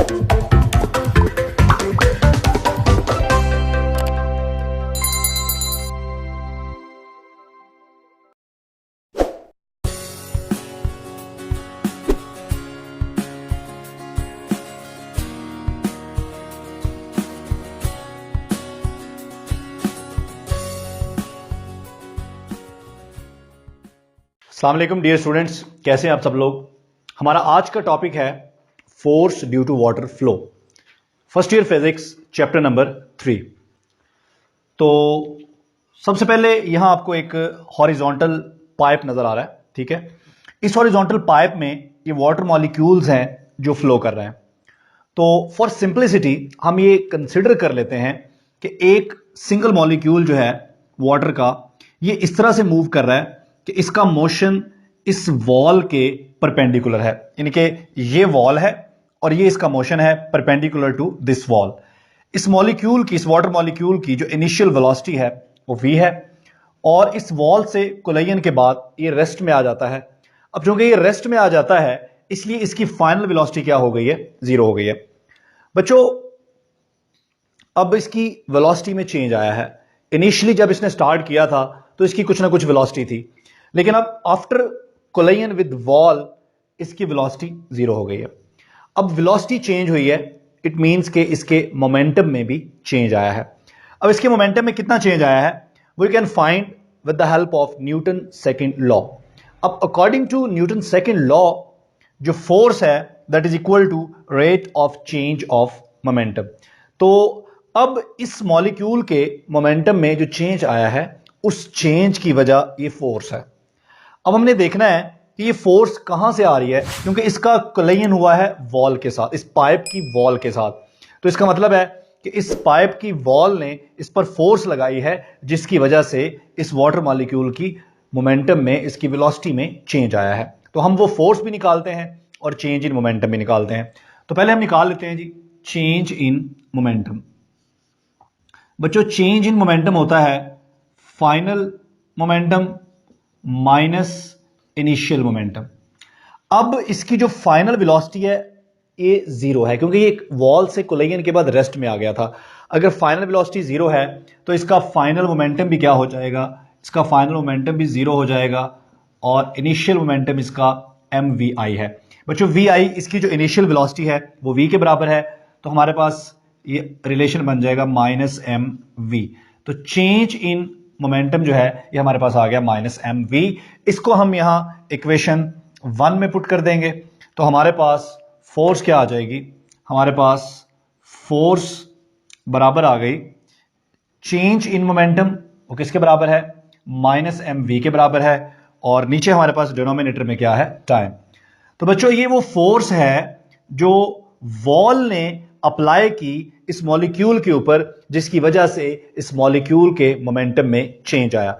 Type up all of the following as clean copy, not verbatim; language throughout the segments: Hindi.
अस्सलाम वालेकुम डियर स्टूडेंट्स, कैसे हैं आप सब लोग। हमारा आज का टॉपिक है force due to water flow, first year physics chapter number 3। तो सबसे पहले यहां आपको एक हॉरिजॉन्टल पाइप नजर आ रहा है, ठीक है। इस हॉरिजॉन्टल पाइप में ये वाटर मॉलिक्यूल्स हैं जो फ्लो कर रहे हैं। तो फॉर सिंप्लिसिटी हम ये कंसिडर कर लेते हैं कि एक सिंगल मॉलिक्यूल जो है वाटर का, ये इस तरह से मूव कर रहा है कि इसका मोशन इस वॉल के परपेंडिकुलर है, यानी कि ये वॉल है और ये इसका मोशन है परपेंडिकुलर टू दिस वॉल। इस मॉलिक्यूल की, इस वाटर मॉलिक्यूल की जो इनिशियल वेलोसिटी है वो v है, और इस वॉल से कोलिजन के बाद ये रेस्ट में आ जाता है। अब चूंकि ये रेस्ट में आ जाता है इसलिए इसकी फाइनल वेलोसिटी क्या हो गई है, 0 हो गई है। बच्चों अब इसकी वेलोसिटी में चेंज आया है। इनिशियली जब इसने स्टार्ट किया था तो इसकी कुछ ना कुछ वेलोसिटी थी, लेकिन अब आफ्टर कोलिजन विद वॉल इसकी वेलोसिटी 0 हो गई है। अब वेलोसिटी चेंज हुई है, इट मींस के इसके मोमेंटम में भी चेंज आया है। अब इसके मोमेंटम में कितना चेंज आया है we can find with the help of Newton second law. अब according to Newton second law जो फोर्स है that is equal to rate of change of momentum. तो अब इस मॉलिक्यूल के मोमेंटम में जो चेंज आया है उस चेंज की वजह ये फोर्स है। अब हमने देखना है कि ये फोर्स कहां से आ रही है, क्योंकि इसका कोलिजन हुआ है वॉल के साथ, इस पाइप की वॉल के साथ। तो इसका मतलब है कि इस पाइप की वॉल ने इस पर फोर्स लगाई है जिसकी वजह से इस वाटर मॉलिक्यूल की मोमेंटम में, इसकी वेलोसिटी में चेंज आया है। तो हम वो फोर्स भी निकालते हैं और चेंज इन मोमेंटम भी निकालते हैं। तो पहले हम निकाल लेते हैं जी चेंज इन मोमेंटम। बच्चों चेंज इन मोमेंटम होता है final momentum minus initial momentum. अब इसकी जो फाइनल वेलोसिटी है ये 0 है, क्योंकि ये वॉल से कोलिजन के बाद रेस्ट में आ गया था। अगर फाइनल वेलोसिटी 0 है तो इसका फाइनल मोमेंटम भी क्या हो जाएगा, इसका फाइनल मोमेंटम भी 0 हो जाएगा, और इनिशियल मोमेंटम इसका mvi है। बच्चों vi इसकी जो इनिशियल वेलोसिटी है वो v के बराबर है, तो हमारे पास ये रिलेशन बन जाएगा -mv। तो चेंज इन मोमेंटम जो है ये हमारे पास आ गया -mv। इसको हम यहां इक्वेशन 1 में पुट कर देंगे तो हमारे पास फोर्स क्या आ जाएगी, हमारे पास फोर्स बराबर आ गई चेंज इन मोमेंटम, वो किसके बराबर है, -mv के बराबर है, और नीचे हमारे पास डिनोमिनेटर में क्या है, टाइम। तो बच्चों ये वो फोर्स है जो वॉल ने अप्लाई की इस मॉलिक्यूल के ऊपर, जिसकी वजह से इस मॉलिक्यूल के मोमेंटम में चेंज आया।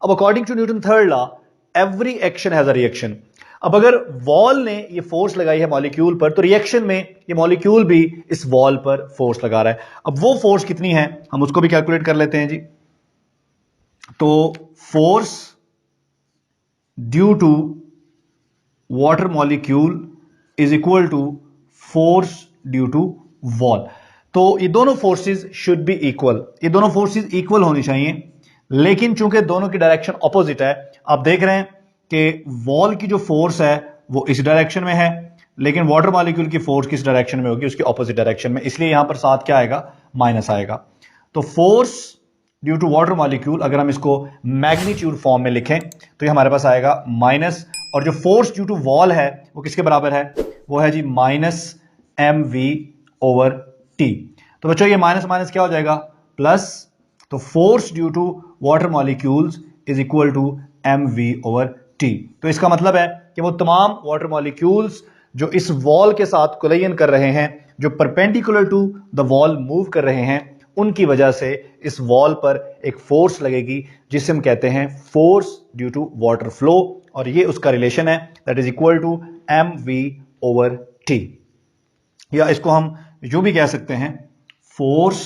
अब according to Newton third law every action has a reaction. अब अगर वॉल ने ये फोर्स लगाई है मॉलिक्यूल पर तो रिएक्शन में ये मॉलिक्यूल भी इस वॉल पर फोर्स लगा रहा है। अब वो फोर्स कितनी है हम उसको भी कैलकुलेट कर लेते हैं जी। तो force due to water molecule is equal to force due to wall. तो ये दोनों फोर्सेस शुड बी इक्वल, ये दोनों फोर्सेस इक्वल होनी चाहिए, लेकिन चूंकि दोनों की डायरेक्शन ऑपोजिट है, आप देख रहे हैं कि वॉल की जो फोर्स है वो इस डायरेक्शन में है, लेकिन वाटर मॉलिक्यूल की फोर्स किस डायरेक्शन में होगी, उसकी ऑपोजिट डायरेक्शन में, इसलिए यहां पर साथ क्या आएगा, माइनस आएगा। तो force due to water molecule अगर हम इसको मैग्नीट्यूड फॉर्म में लिखें तो ये हमारे पास आएगा माइनस, और जो फोर्स ड्यू टू वॉल है वो किसके बराबर है, वो है जी -mv/t। तो बच्चों ये माइनस माइनस क्या हो जाएगा, प्लस। तो force due to water molecules is equal to mv/t। तो इसका मतलब है कि वो तमाम वाटर मॉलिक्यूल्स जो इस वॉल के साथ कोलिजन कर रहे हैं, जो perpendicular to the wall move कर रहे हैं, उनकी वजह से इस वॉल पर एक फोर्स लगेगी जिसे हम कहते हैं force due to water flow, और ये उसका रिलेशन है that is equal to mv/t। या इसको हम यूं भी कह सकते हैं force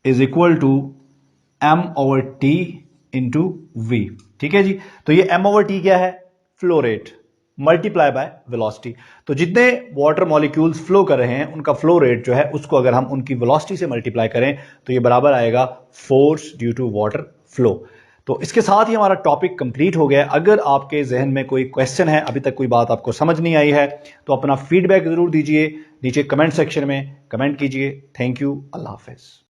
is equal to m/t into v। ठीक है जी। तो ये m/t क्या है, flow rate, multiply by velocity. तो जितने वाटर मॉलिक्यूल्स फ्लो कर रहे हैं उनका फ्लो रेट जो है उसको अगर हम उनकी वेलोसिटी से मल्टीप्लाई करें तो ये बराबर आएगा force due to water flow. तो इसके साथ ही हमारा टॉपिक कंप्लीट हो गया। अगर आपके जहन में कोई क्वेश्चन है, अभी तक कोई बात आपको समझ नहीं आई है, तो अपना फीडबैक जरूर दीजिए, नीचे कमेंट सेक्शन में कमेंट कीजिए। Thank you, Allah Hafiz.